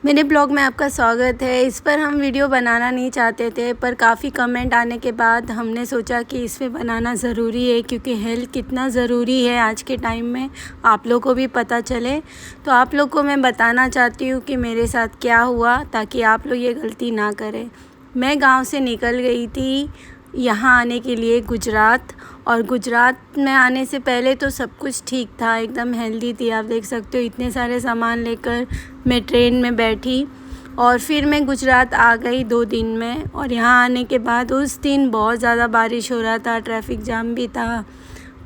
मेरे ब्लॉग में आपका स्वागत है। इस पर हम वीडियो बनाना नहीं चाहते थे, पर काफ़ी कमेंट आने के बाद हमने सोचा कि इस पे बनाना ज़रूरी है, क्योंकि हेल्थ कितना ज़रूरी है आज के टाइम में आप लोग को भी पता चले। तो आप लोग को मैं बताना चाहती हूँ कि मेरे साथ क्या हुआ, ताकि आप लोग ये गलती ना करें। मैं गांव से निकल गई थी यहाँ आने के लिए गुजरात, और गुजरात में आने से पहले तो सब कुछ ठीक था, एकदम हेल्दी थी। आप देख सकते हो इतने सारे सामान लेकर मैं ट्रेन में बैठी और फिर मैं गुजरात आ गई 2 दिन में। और यहाँ आने के बाद उस दिन बहुत ज़्यादा बारिश हो रहा था, ट्रैफिक जाम भी था,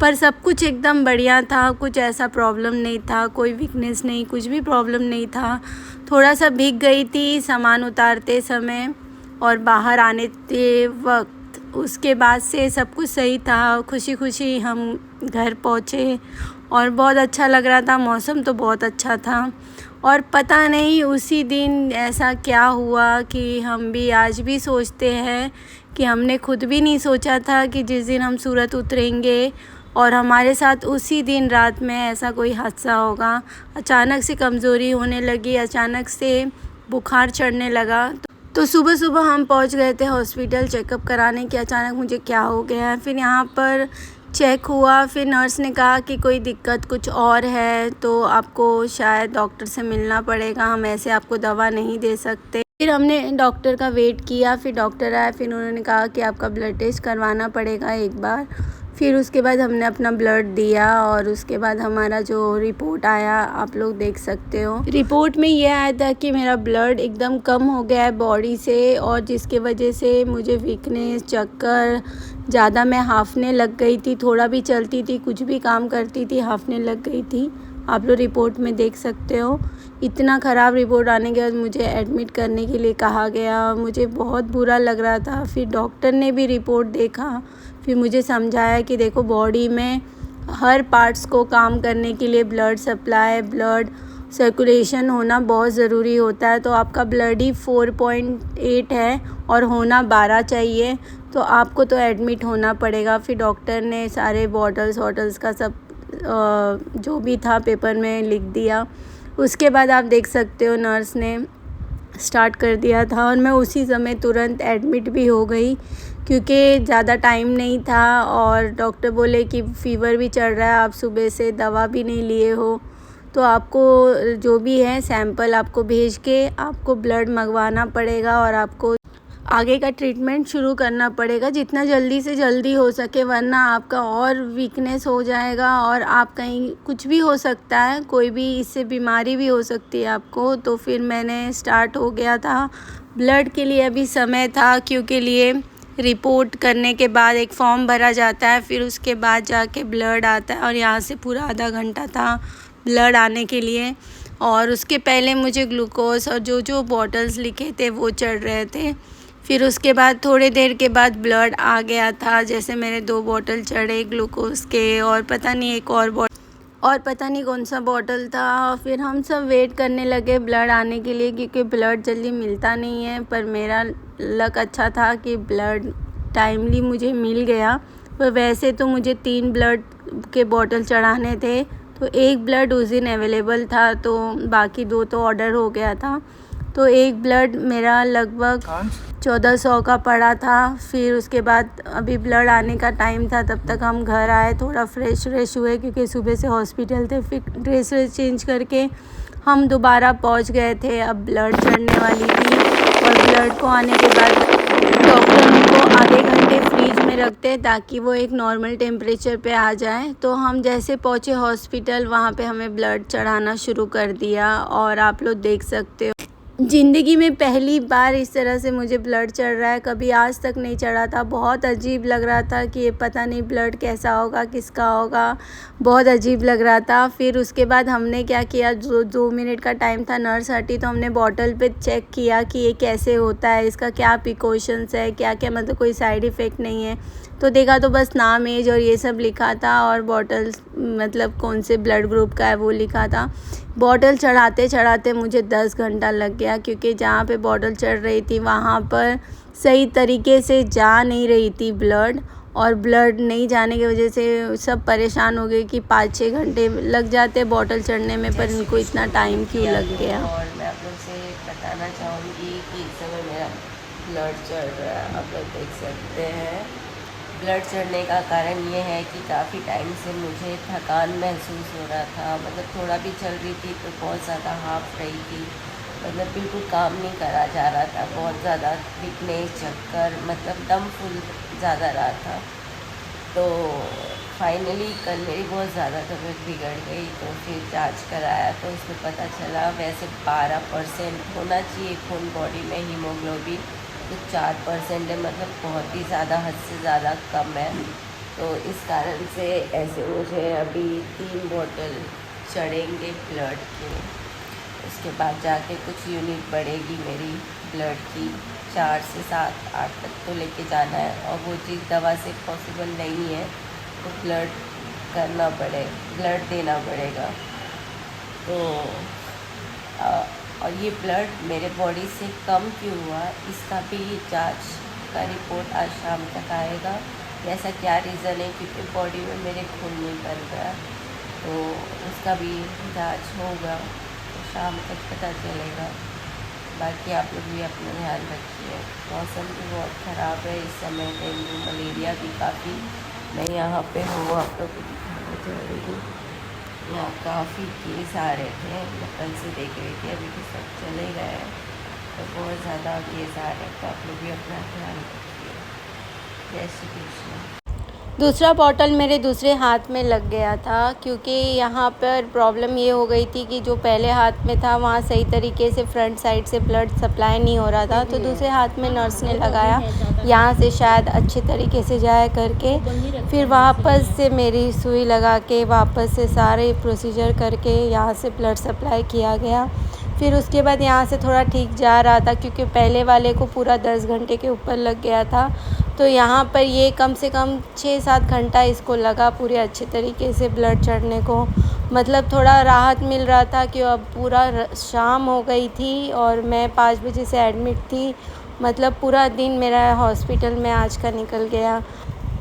पर सब कुछ एकदम बढ़िया था। कुछ ऐसा प्रॉब्लम नहीं था, कोई वीकनेस नहीं, कुछ भी प्रॉब्लम नहीं था। थोड़ा सा भीग गई थी सामान उतारते समय और बाहर आने के वक्त। उसके बाद से सब कुछ सही था, खुशी खुशी हम घर पहुँचे और बहुत अच्छा लग रहा था। मौसम तो बहुत अच्छा था, और पता नहीं उसी दिन ऐसा क्या हुआ कि हम भी आज भी सोचते हैं कि हमने खुद भी नहीं सोचा था कि जिस दिन हम सूरत उतरेंगे और हमारे साथ उसी दिन रात में ऐसा कोई हादसा होगा। अचानक से कमज़ोरी होने लगी, अचानक से बुखार चढ़ने लगा। तो सुबह सुबह हम पहुंच गए थे हॉस्पिटल चेकअप कराने कि अचानक मुझे क्या हो गया है। फिर यहाँ पर चेक हुआ, फिर नर्स ने कहा कि कोई दिक्कत कुछ और है, तो आपको शायद डॉक्टर से मिलना पड़ेगा, हम ऐसे आपको दवा नहीं दे सकते। फिर हमने डॉक्टर का वेट किया, फिर डॉक्टर आया, फिर उन्होंने कहा कि आपका ब्लड टेस्ट करवाना पड़ेगा एक बार। फिर उसके बाद हमने अपना ब्लड दिया और उसके बाद हमारा जो रिपोर्ट आया आप लोग देख सकते हो। रिपोर्ट में ये आया था कि मेरा ब्लड एकदम कम हो गया है बॉडी से, और जिसके वजह से मुझे वीकनेस, चक्कर, ज़्यादा मैं हांफने लग गई थी। थोड़ा भी चलती थी, कुछ भी काम करती थी, हांफने लग गई थी। आप लोग रिपोर्ट में देख सकते हो। इतना ख़राब रिपोर्ट आने के बाद मुझे एडमिट करने के लिए कहा गया। मुझे बहुत बुरा लग रहा था। फिर डॉक्टर ने भी रिपोर्ट देखा, फिर मुझे समझाया कि देखो बॉडी में हर पार्ट्स को काम करने के लिए ब्लड सप्लाई, ब्लड सर्कुलेशन होना बहुत ज़रूरी होता है। तो आपका ब्लड ही 4.8 है और होना 12 चाहिए, तो आपको तो एडमिट होना पड़ेगा। फिर डॉक्टर ने सारे बॉटल्स का सब जो भी था पेपर में लिख दिया। उसके बाद आप देख सकते हो नर्स ने स्टार्ट कर दिया था, और मैं उसी समय तुरंत एडमिट भी हो गई, क्योंकि ज़्यादा टाइम नहीं था। और डॉक्टर बोले कि फ़ीवर भी चढ़ रहा है, आप सुबह से दवा भी नहीं लिए हो, तो आपको जो भी है सैंपल आपको भेज के आपको ब्लड मंगवाना पड़ेगा और आपको आगे का ट्रीटमेंट शुरू करना पड़ेगा जितना जल्दी से जल्दी हो सके, वरना आपका और वीकनेस हो जाएगा और आप कहीं कुछ भी हो सकता है, कोई भी इससे बीमारी भी हो सकती है आपको। तो फिर मैंने स्टार्ट हो गया था ब्लड के लिए। अभी समय था, क्योंकि लिए रिपोर्ट करने के बाद एक फॉर्म भरा जाता है, फिर उसके बाद जाके ब्लड आता है, और यहाँ से पूरा आधा घंटा था ब्लड आने के लिए। और उसके पहले मुझे ग्लूकोज और जो बॉटल्स लिखे थे वो चढ़ रहे थे। फिर उसके बाद थोड़ी देर के बाद ब्लड आ गया था, जैसे मेरे 2 बॉटल चढ़े ग्लूकोज के, और पता नहीं एक और पता नहीं कौन सा बॉटल था। फिर हम सब वेट करने लगे ब्लड आने के लिए, क्योंकि ब्लड जल्दी मिलता नहीं है। पर मेरा लक अच्छा था कि ब्लड टाइमली मुझे मिल गया। पर वैसे तो मुझे 3 ब्लड के बॉटल चढ़ाने थे, तो 1 ब्लड उस दिन अवेलेबल था, तो बाकी 2 तो ऑर्डर हो गया था। तो 1 ब्लड मेरा लगभग 1400 का पड़ा था। फिर उसके बाद अभी ब्लड आने का टाइम था, तब तक हम घर आए, थोड़ा फ्रेश हुए, क्योंकि सुबह से हॉस्पिटल थे। फिर ड्रेस चेंज करके हम दोबारा पहुंच गए थे। अब ब्लड चढ़ने वाली थी, और ब्लड को आने के बाद डॉक्टर उनको आधे घंटे फ्रीज में रखते हैं ताकि वो एक नॉर्मल टेम्परेचर पे आ जाए। तो हम जैसे पहुँचे हॉस्पिटल, वहाँ पे हमें ब्लड चढ़ाना शुरू कर दिया। और आप लोग देख सकते हो ज़िंदगी में पहली बार इस तरह से मुझे ब्लड चढ़ रहा है, कभी आज तक नहीं चढ़ा था। बहुत अजीब लग रहा था कि ये पता नहीं ब्लड कैसा होगा, किसका होगा, बहुत अजीब लग रहा था। फिर उसके बाद हमने क्या किया, जो 2 मिनट का टाइम था, नर्स हटी तो हमने बॉटल पे चेक किया कि ये कैसे होता है, इसका क्या प्रिकॉशंस है, क्या क्या मतलब कोई साइड इफ़ेक्ट नहीं है। तो देखा तो बस नाम, एज और ये सब लिखा था, और बॉटल्स मतलब कौन से ब्लड ग्रुप का है वो लिखा था। बॉटल चढ़ाते चढ़ाते मुझे 10 घंटा लग गया, क्योंकि जहाँ पे बॉटल चढ़ रही थी वहाँ पर सही तरीके से जा नहीं रही थी ब्लड, और ब्लड नहीं जाने की वजह से सब परेशान हो गए कि 5-6 घंटे लग जाते बॉटल चढ़ने में, पर इनको इतना टाइम क्यों लग गया। से बताना चाहूँगी कि इस समय मेरा ब्लड चढ़ रहा है। आप लोग देख सकते हैं। ब्लड चढ़ने का कारण ये है कि काफ़ी टाइम से मुझे थकान महसूस हो रहा था। मतलब थोड़ा भी चल रही थी तो बहुत ज़्यादा हाफ रही थी। मतलब बिल्कुल काम नहीं करा जा रहा था। बहुत ज़्यादा वीकनेस, चक्कर, मतलब दम फुल ज़्यादा रहा था। तो फाइनली कल मेरी बहुत ज़्यादा तबीयत बिगड़ गई, तो फिर जांच कराया तो उसमें पता चला वैसे 12% होना चाहिए खून बॉडी में हीमोग्लोबिन, तो 4% है। मतलब बहुत ही ज़्यादा, हद से ज़्यादा कम है। तो इस कारण से ऐसे मुझे अभी 3 बॉटल चढ़ेंगे ब्लड के। उसके बाद जाके कुछ यूनिट बढ़ेगी मेरी ब्लड की। 4 से 7 8 तक तो लेके जाना है, और वो चीज़ दवा से पॉसिबल नहीं है, तो ब्लड करना पड़े, ब्लड देना पड़ेगा। तो और ये ब्लड मेरे बॉडी से कम क्यों हुआ, इसका भी जांच का रिपोर्ट आज शाम तक आएगा। ऐसा क्या रीज़न है, क्योंकि बॉडी में मेरे खून नहीं बन रहा, तो उसका भी जांच होगा, तो शाम तक पता चलेगा। बाकी आप लोग भी अपना ध्यान रखिए। मौसम भी बहुत ख़राब है इस समय, डेंगू मलेरिया भी काफ़ी। मैं यहाँ पे हूँ, आप लोग को दिखाना चाह रही हूँ। यहाँ काफ़ी केस आ रहे थे, मैं कल से देख रही थी, अभी तो सब चले गए हैं। तो बहुत ज़्यादा केस आ रहे हैं, तो आप लोग भी अपना ध्यान रखिए। जय श्री कृष्ण। दूसरा बॉटल मेरे दूसरे हाथ में लग गया था, क्योंकि यहाँ पर प्रॉब्लम ये हो गई थी कि जो पहले हाथ में था वहाँ सही तरीके से फ्रंट साइड से ब्लड सप्लाई नहीं हो रहा था, तो दूसरे हाथ में नर्स ने लगाया यहाँ से शायद अच्छे तरीके से जाए करके। फिर वापस से मेरी सुई लगा के वापस से सारे प्रोसीजर करके यहाँ से ब्लड सप्लाई किया गया। फिर उसके बाद यहाँ से थोड़ा ठीक जा रहा था, क्योंकि पहले वाले को पूरा 10 घंटे के ऊपर लग गया था। तो यहाँ पर ये कम से कम 6-7 घंटा इसको लगा पूरे अच्छे तरीके से ब्लड चढ़ने को। मतलब थोड़ा राहत मिल रहा था कि अब पूरा शाम हो गई थी और मैं 5 बजे से एडमिट थी। मतलब पूरा दिन मेरा हॉस्पिटल में आज का निकल गया।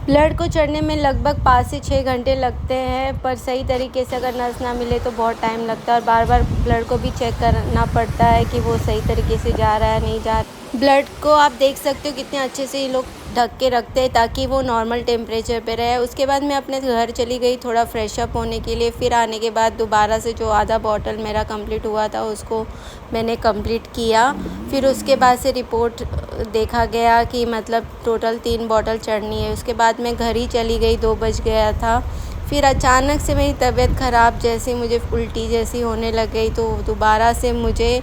ब्लड को चढ़ने में लगभग 5 से 6 घंटे लगते हैं, पर सही तरीके से अगर नर्स ना मिले तो बहुत टाइम लगता है, और बार बार ब्लड को भी चेक करना पड़ता है कि वो सही तरीके से जा रहा है नहीं जा रहा। ब्लड को आप देख सकते हो कितने अच्छे से ये लोग ढक के रखते हैं ताकि वो नॉर्मल टेम्परेचर पे रहे। उसके बाद मैं अपने घर चली गई थोड़ा फ्रेश अप होने के लिए। फिर आने के बाद दोबारा से जो आधा बॉटल मेरा कंप्लीट हुआ था उसको मैंने कंप्लीट किया। फिर उसके बाद से रिपोर्ट देखा गया कि मतलब टोटल 3 बॉटल चढ़नी है। उसके बाद मैं घर ही चली गई, 2 बज गया था। फिर अचानक से मेरी तबीयत ख़राब जैसी, मुझे उल्टी जैसी होने लग गई, तो दोबारा से मुझे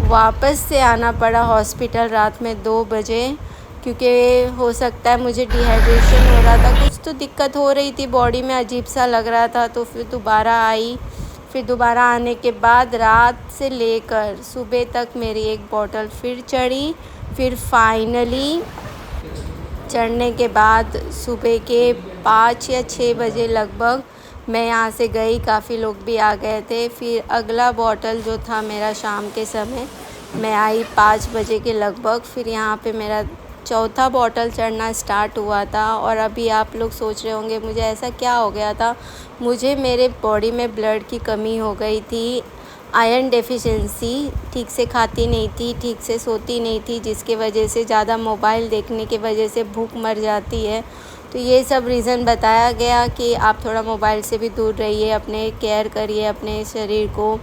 वापस से आना पड़ा हॉस्पिटल रात में 2 बजे, क्योंकि हो सकता है मुझे डिहाइड्रेशन हो रहा था, कुछ तो दिक्कत हो रही थी बॉडी में, अजीब सा लग रहा था। तो फिर दोबारा आई। फिर दोबारा आने के बाद रात से लेकर सुबह तक मेरी 1 बॉटल फिर चढ़ी। फिर फाइनली चढ़ने के बाद सुबह के 5 या 6 बजे लगभग मैं यहाँ से गई, काफ़ी लोग भी आ गए थे। फिर अगला बॉटल जो था मेरा शाम के समय, मैं आई 5 बजे के लगभग। फिर यहाँ पे मेरा चौथा बॉटल चढ़ना स्टार्ट हुआ था। और अभी आप लोग सोच रहे होंगे मुझे ऐसा क्या हो गया था। मुझे मेरे बॉडी में ब्लड की कमी हो गई थी, आयरन डेफिशिएंसी, ठीक से खाती नहीं थी, ठीक से सोती नहीं थी, जिसके वजह से ज़्यादा मोबाइल देखने की वजह से भूख मर जाती है। तो ये सब रीज़न बताया गया कि आप थोड़ा मोबाइल से भी दूर रहिए, अपने केयर करिए अपने शरीर को।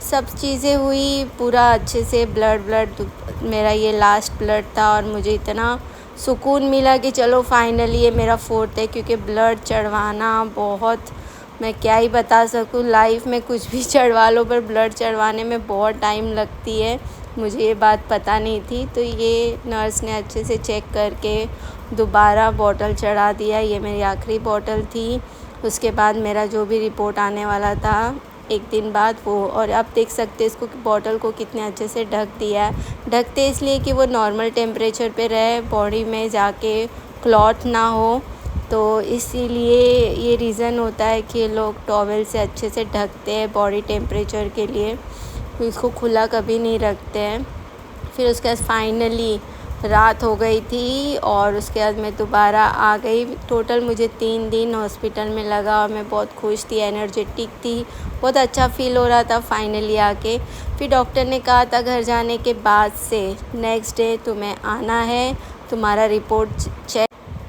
सब चीज़ें हुई, पूरा अच्छे से ब्लड मेरा ये लास्ट ब्लड था, और मुझे इतना सुकून मिला कि चलो फाइनली ये मेरा 4th है। क्योंकि ब्लड चढ़वाना बहुत, मैं क्या ही बता सकूँ, लाइफ में कुछ भी चढ़वा लो पर ब्लड चढ़वाने में बहुत टाइम लगती है। मुझे ये बात पता नहीं थी, तो ये नर्स ने अच्छे से चेक करके दोबारा बॉटल चढ़ा दिया। ये मेरी आखिरी बॉटल थी। उसके बाद मेरा जो भी रिपोर्ट आने वाला था 1 दिन बाद वो, और आप देख सकते हैं इसको कि बॉटल को कितने अच्छे से ढक दिया है। ढकते इसलिए कि वो नॉर्मल टेम्परेचर पे रहे, बॉडी में जाके क्लॉट ना हो। तो इसीलिए ये रीज़न होता है कि लोग टॉवेल से अच्छे से ढकते हैं बॉडी टेम्परेचर के लिए, तो इसको खुला कभी नहीं रखते हैं। फिर उसके बाद फाइनली रात हो गई थी और उसके बाद मैं दोबारा आ गई। टोटल मुझे 3 दिन हॉस्पिटल में लगा और मैं बहुत खुश थी, एनर्जेटिक थी, बहुत अच्छा फ़ील हो रहा था फाइनली आके। फिर डॉक्टर ने कहा था घर जाने के बाद से नेक्स्ट डे तुम्हें आना है, तुम्हारा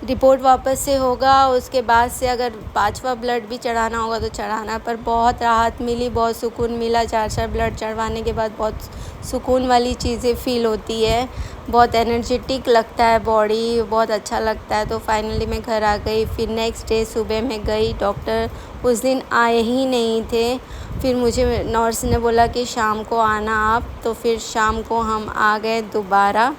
रिपोर्ट वापस से होगा, उसके बाद से अगर 5वां ब्लड भी चढ़ाना होगा तो चढ़ाना। पर बहुत राहत मिली, बहुत सुकून मिला। 4 ब्लड चढ़वाने के बाद बहुत सुकून वाली चीज़ें फ़ील होती है, बहुत एनर्जेटिक लगता है बॉडी, बहुत अच्छा लगता है। तो फाइनली मैं घर आ गई। फिर नेक्स्ट डे सुबह मैं गई, डॉक्टर उस दिन आए ही नहीं थे। फिर मुझे नर्स ने बोला कि शाम को आना आप, तो फिर शाम को हम आ गए दोबारा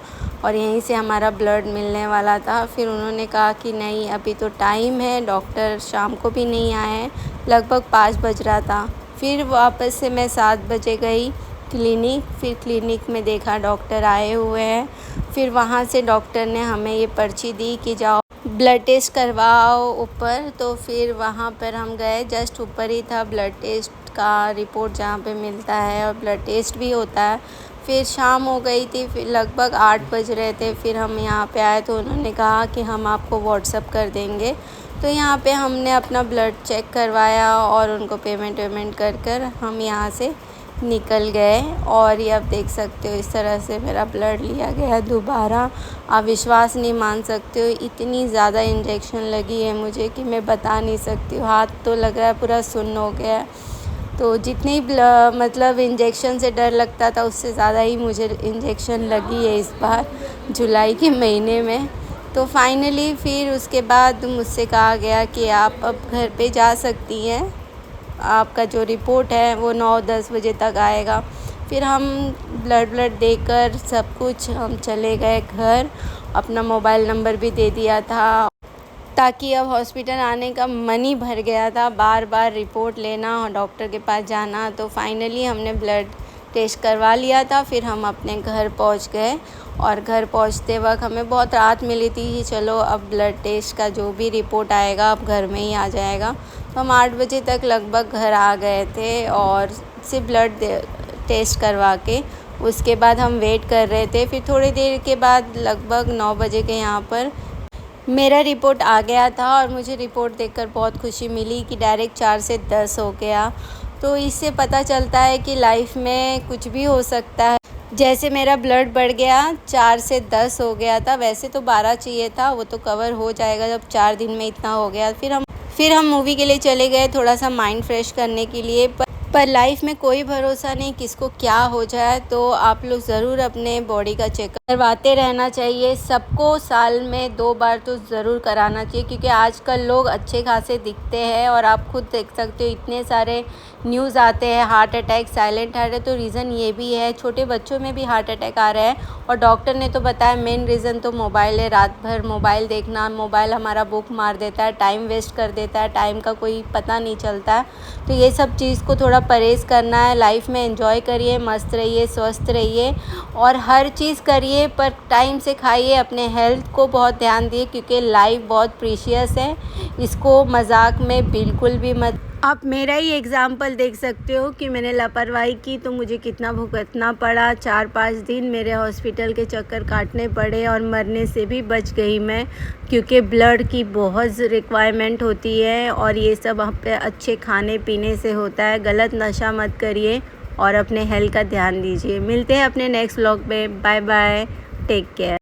और यहीं से हमारा ब्लड मिलने वाला था। फिर उन्होंने कहा कि नहीं अभी तो टाइम है, डॉक्टर शाम को भी नहीं आए हैं, लगभग 5 बज रहा था। फिर वापस से मैं 7 बजे गई क्लिनिक। फिर क्लिनिक में देखा डॉक्टर आए हुए हैं। फिर वहाँ से डॉक्टर ने हमें ये पर्ची दी कि जाओ ब्लड टेस्ट करवाओ ऊपर। तो फिर वहाँ पर हम गए, जस्ट ऊपर ही था ब्लड टेस्ट का रिपोर्ट जहाँ पे मिलता है और ब्लड टेस्ट भी होता है। फिर शाम हो गई थी, फिर लगभग 8 बज रहे थे। फिर हम यहाँ पे आए तो उन्होंने कहा कि हम आपको व्हाट्सअप कर देंगे। तो यहाँ पे हमने अपना ब्लड चेक करवाया और उनको पेमेंट कर हम यहाँ से निकल गए। और ये आप देख सकते हो इस तरह से मेरा ब्लड लिया गया दोबारा। आप विश्वास नहीं मान सकते हो, इतनी ज़्यादा इंजेक्शन लगी है मुझे कि मैं बता नहीं सकती हूँ। हाथ तो लग रहा है पूरा सुन्न हो गया है। तो जितनी मतलब इंजेक्शन से डर लगता था उससे ज़्यादा ही मुझे इंजेक्शन लगी है इस बार जुलाई के महीने में। तो फाइनली फिर उसके बाद मुझसे कहा गया कि आप अब घर पे जा सकती हैं, आपका जो रिपोर्ट है वो 9-10 बजे तक आएगा। फिर हम ब्लड देकर सब कुछ हम चले गए घर। अपना मोबाइल नंबर भी दे दिया था ताकि अब हॉस्पिटल आने का मन ही भर गया था, बार बार रिपोर्ट लेना और डॉक्टर के पास जाना। तो फाइनली हमने ब्लड टेस्ट करवा लिया था। फिर हम अपने घर पहुंच गए और घर पहुंचते वक्त हमें बहुत राहत मिली थी कि चलो अब ब्लड टेस्ट का जो भी रिपोर्ट आएगा अब घर में ही आ जाएगा। तो हम 8 बजे तक लगभग घर आ गए थे और सिर्फ ब्लड टेस्ट करवा के उसके बाद हम वेट कर रहे थे। फिर थोड़ी देर के बाद लगभग 9 बजे के यहाँ पर मेरा रिपोर्ट आ गया था और मुझे रिपोर्ट देखकर बहुत खुशी मिली कि डायरेक्ट 4 से 10 हो गया। तो इससे पता चलता है कि लाइफ में कुछ भी हो सकता है। जैसे मेरा ब्लड बढ़ गया, 4 से 10 हो गया था, वैसे तो 12 चाहिए था, वो तो कवर हो जाएगा जब 4 दिन में इतना हो गया। फिर हम मूवी के लिए चले गए थोड़ा सा माइंड फ्रेश करने के लिए। पर लाइफ में कोई भरोसा नहीं किसको क्या हो जाए, तो आप लोग ज़रूर अपने बॉडी का चेकअप करवाते रहना चाहिए। सबको साल में 2 बार तो ज़रूर कराना चाहिए क्योंकि आजकल लोग अच्छे खासे दिखते हैं और आप खुद देख सकते हो इतने सारे न्यूज़ आते हैं heart attack, silent heart attack. तो रीज़न ये भी है, छोटे बच्चों में भी हार्ट अटैक आ रहा है और डॉक्टर ने तो बताया मेन रीज़न तो मोबाइल है। रात भर मोबाइल देखना, मोबाइल हमारा बुक मार देता है, टाइम वेस्ट कर देता है, टाइम का कोई पता नहीं चलता है। तो ये सब चीज़ को थोड़ा परहेज़ करना है। लाइफ में एंजॉय करिए, मस्त रहिए, स्वस्थ रहिए और हर चीज़ करिए पर टाइम से खाइए। अपने हेल्थ को बहुत ध्यान दिए क्योंकि लाइफ बहुत प्रीशियस है, इसको मजाक में बिल्कुल भी मत। आप मेरा ही एग्ज़ाम्पल देख सकते हो कि मैंने लापरवाही की तो मुझे कितना भुगतना पड़ा। 4-5 दिन मेरे हॉस्पिटल के चक्कर काटने पड़े और मरने से भी बच गई मैं क्योंकि ब्लड की बहुत रिक्वायरमेंट होती है और ये सब वहाँ पे अच्छे खाने पीने से होता है। गलत नशा मत करिए और अपने हेल्थ का ध्यान दीजिए। मिलते हैं अपने नेक्स्ट व्लॉग में। Bye bye, take care.